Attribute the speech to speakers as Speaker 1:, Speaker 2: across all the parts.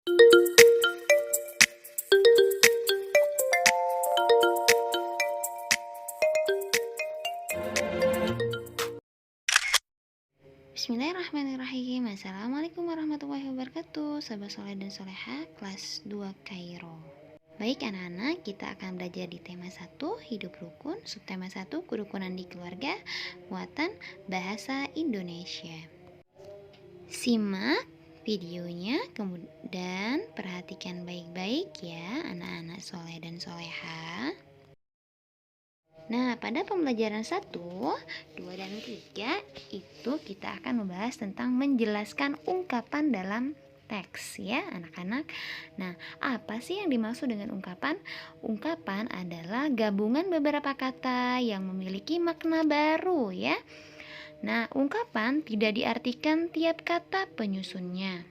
Speaker 1: Bismillahirrahmanirrahim. Assalamualaikum warahmatullahi wabarakatuh. Sahabat soleh dan soleha kelas 2 Kairo. Baik anak-anak, kita akan belajar di tema 1 hidup rukun, subtema 1 kerukunan di keluarga, muatan bahasa Indonesia. Simak videonya kemudian perhatikan baik-baik ya anak-anak soleh dan soleha. Nah, pada pembelajaran 1, 2, dan 3 itu kita akan membahas tentang menjelaskan ungkapan dalam teks ya anak-anak. Nah, apa sih yang dimaksud dengan ungkapan? Ungkapan adalah gabungan beberapa kata yang memiliki makna baru ya. Nah, ungkapan tidak diartikan tiap kata penyusunnya.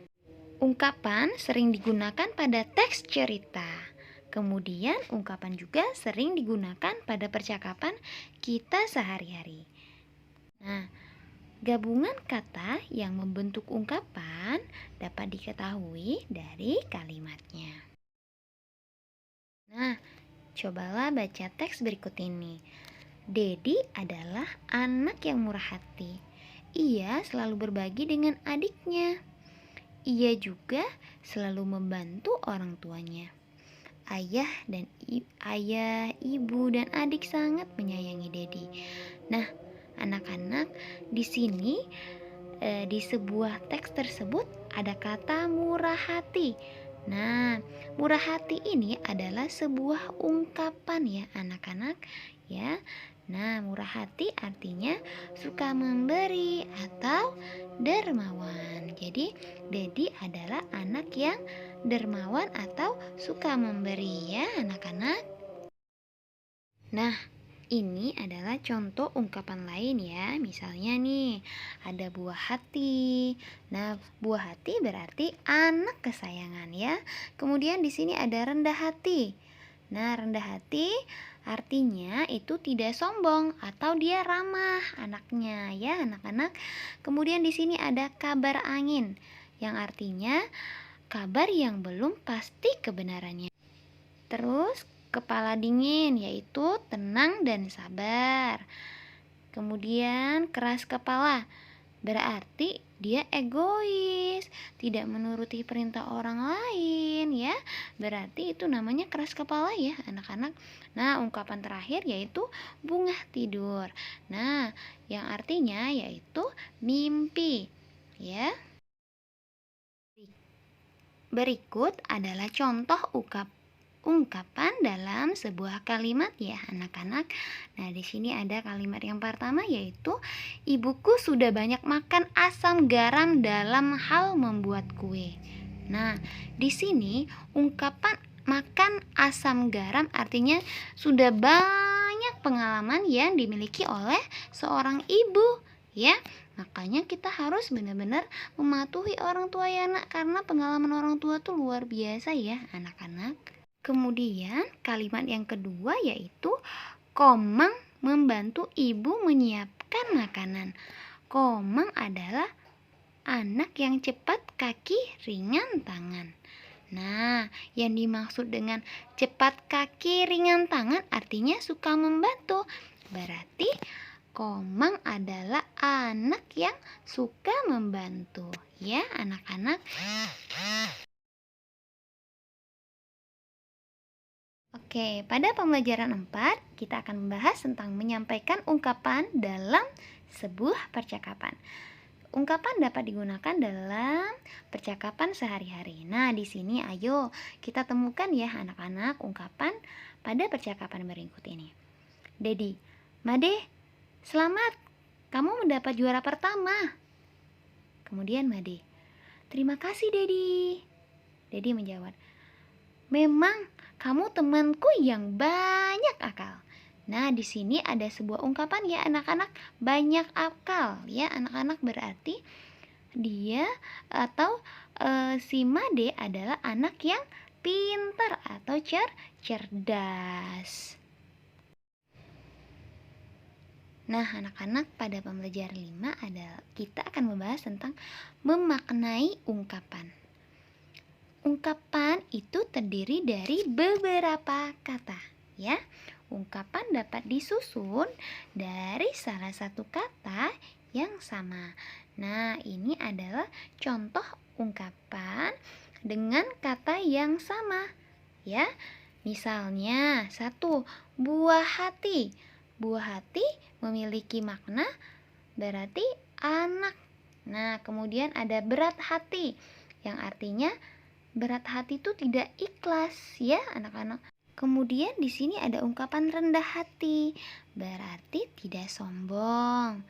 Speaker 1: Ungkapan sering digunakan pada teks cerita. Kemudian ungkapan juga sering digunakan pada percakapan kita sehari-hari. Nah, gabungan kata yang membentuk ungkapan dapat diketahui dari kalimatnya. Nah, cobalah baca teks berikut ini. Dedi adalah anak yang murah hati. Ia selalu berbagi dengan adiknya. Ia juga selalu membantu orang tuanya. Ayah, ibu, dan adik sangat menyayangi Dedi. Nah, anak-anak, di sini di sebuah teks tersebut ada kata murah hati. Nah, murah hati ini adalah sebuah ungkapan ya anak-anak ya. Nah, murah hati artinya suka memberi atau dermawan. Jadi, Dedi adalah anak yang dermawan atau suka memberi ya anak-anak. Nah, ini adalah contoh ungkapan lain ya. Misalnya nih, ada buah hati. Nah, buah hati berarti anak kesayangan ya. Kemudian di sini ada rendah hati. Nah, rendah hati artinya itu tidak sombong atau dia ramah anaknya ya anak-anak. Kemudian di sini ada kabar angin yang artinya kabar yang belum pasti kebenarannya. Terus kepala dingin yaitu tenang dan sabar. Kemudian keras kepala berarti dia egois, tidak menuruti perintah orang lain ya. Berarti itu namanya keras kepala ya anak-anak. Nah, ungkapan terakhir yaitu bunga tidur. Nah, yang artinya yaitu mimpi ya. Berikut adalah contoh ungkapan dalam sebuah kalimat ya anak-anak. Nah, di sini ada kalimat yang pertama yaitu ibuku sudah banyak makan asam garam dalam hal membuat kue. Nah, di sini ungkapan makan asam garam artinya sudah banyak pengalaman yang dimiliki oleh seorang ibu ya. Makanya kita harus benar-benar mematuhi orang tua ya anak, karena pengalaman orang tua tuh luar biasa ya anak-anak. Kemudian kalimat yang kedua yaitu Komang membantu ibu menyiapkan makanan. Komang adalah anak yang cepat kaki, ringan tangan. Nah, yang dimaksud dengan cepat kaki, ringan tangan artinya suka membantu. Berarti Komang adalah anak yang suka membantu ya anak-anak. Oke, pada pembelajaran 4 kita akan membahas tentang menyampaikan ungkapan dalam sebuah percakapan. Ungkapan dapat digunakan dalam percakapan sehari-hari. Nah, di sini ayo kita temukan ya anak-anak ungkapan pada percakapan berikut ini. Dedi, Made, selamat, kamu mendapat juara pertama. Kemudian Made, terima kasih Dedi. Dedi menjawab, memang kamu temanku yang banyak akal. Nah, di sini ada sebuah ungkapan ya anak-anak, banyak akal ya anak-anak berarti dia atau si Made adalah anak yang pintar atau cerdas. Nah, anak-anak, pada pembelajaran 5 kita akan membahas tentang memaknai ungkapan. ungkapan itu terdiri dari beberapa kata, ya. Ungkapan dapat disusun dari salah satu kata yang sama. Nah, ini adalah contoh ungkapan dengan kata yang sama, ya. Misalnya, satu, buah hati. Buah hati memiliki makna berarti anak. Nah, kemudian ada berat hati, yang artinya berat hati itu tidak ikhlas, ya anak-anak. Kemudian di sini ada ungkapan rendah hati, berarti tidak sombong.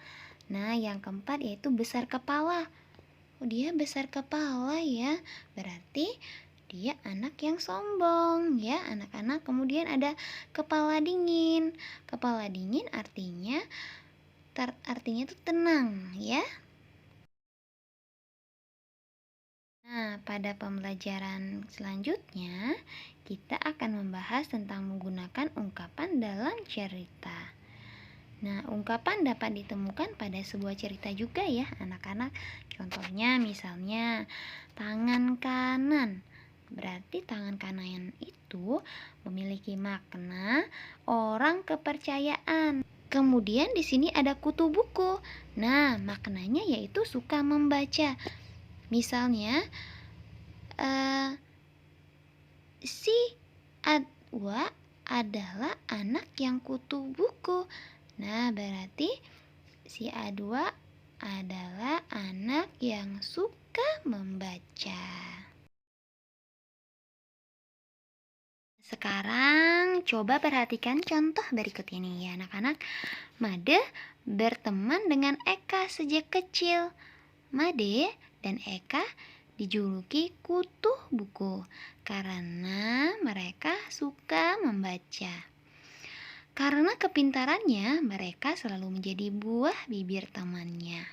Speaker 1: Nah, yang keempat yaitu besar kepala. Oh, dia besar kepala ya, berarti dia anak yang sombong ya anak-anak. Kemudian ada kepala dingin. Kepala dingin artinya itu tenang ya. Nah, pada pembelajaran selanjutnya, kita akan membahas tentang menggunakan ungkapan dalam cerita. Nah, ungkapan dapat ditemukan pada sebuah cerita juga ya, anak-anak. Contohnya misalnya, tangan kanan. Berarti tangan kanan itu memiliki makna orang kepercayaan. Kemudian di sini ada kutu buku. Nah, maknanya yaitu suka membaca. Misalnya, si Adwa adalah anak yang kutu buku. Nah, berarti si Adwa adalah anak yang suka membaca. Sekarang coba perhatikan contoh berikut ini ya anak-anak. Made berteman dengan Eka sejak kecil. Made dan Eka dijuluki kutu buku karena mereka suka membaca. Karena kepintarannya, mereka selalu menjadi buah bibir temannya.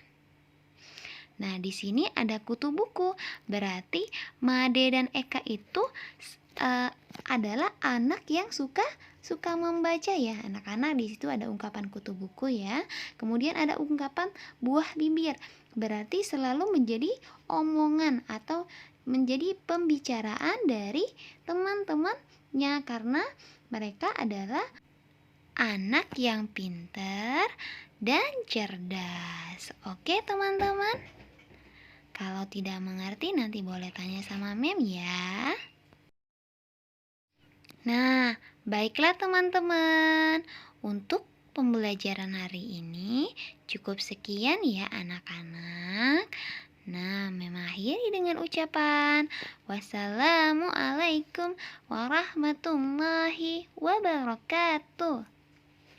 Speaker 1: Nah, di sini ada kutu buku, berarti Made dan Eka itu adalah anak yang suka membaca ya anak-anak. Di situ ada ungkapan kutu buku ya. Kemudian ada ungkapan buah bibir, berarti selalu menjadi omongan atau menjadi pembicaraan dari teman-temannya karena mereka adalah anak yang pintar dan cerdas. Oke teman-teman, kalau tidak mengerti nanti boleh tanya sama Mem ya. Nah, baiklah teman-teman, untuk pembelajaran hari ini cukup sekian ya anak-anak. Nah, mengakhiri dengan ucapan wassalamualaikum warahmatullahi wabarakatuh.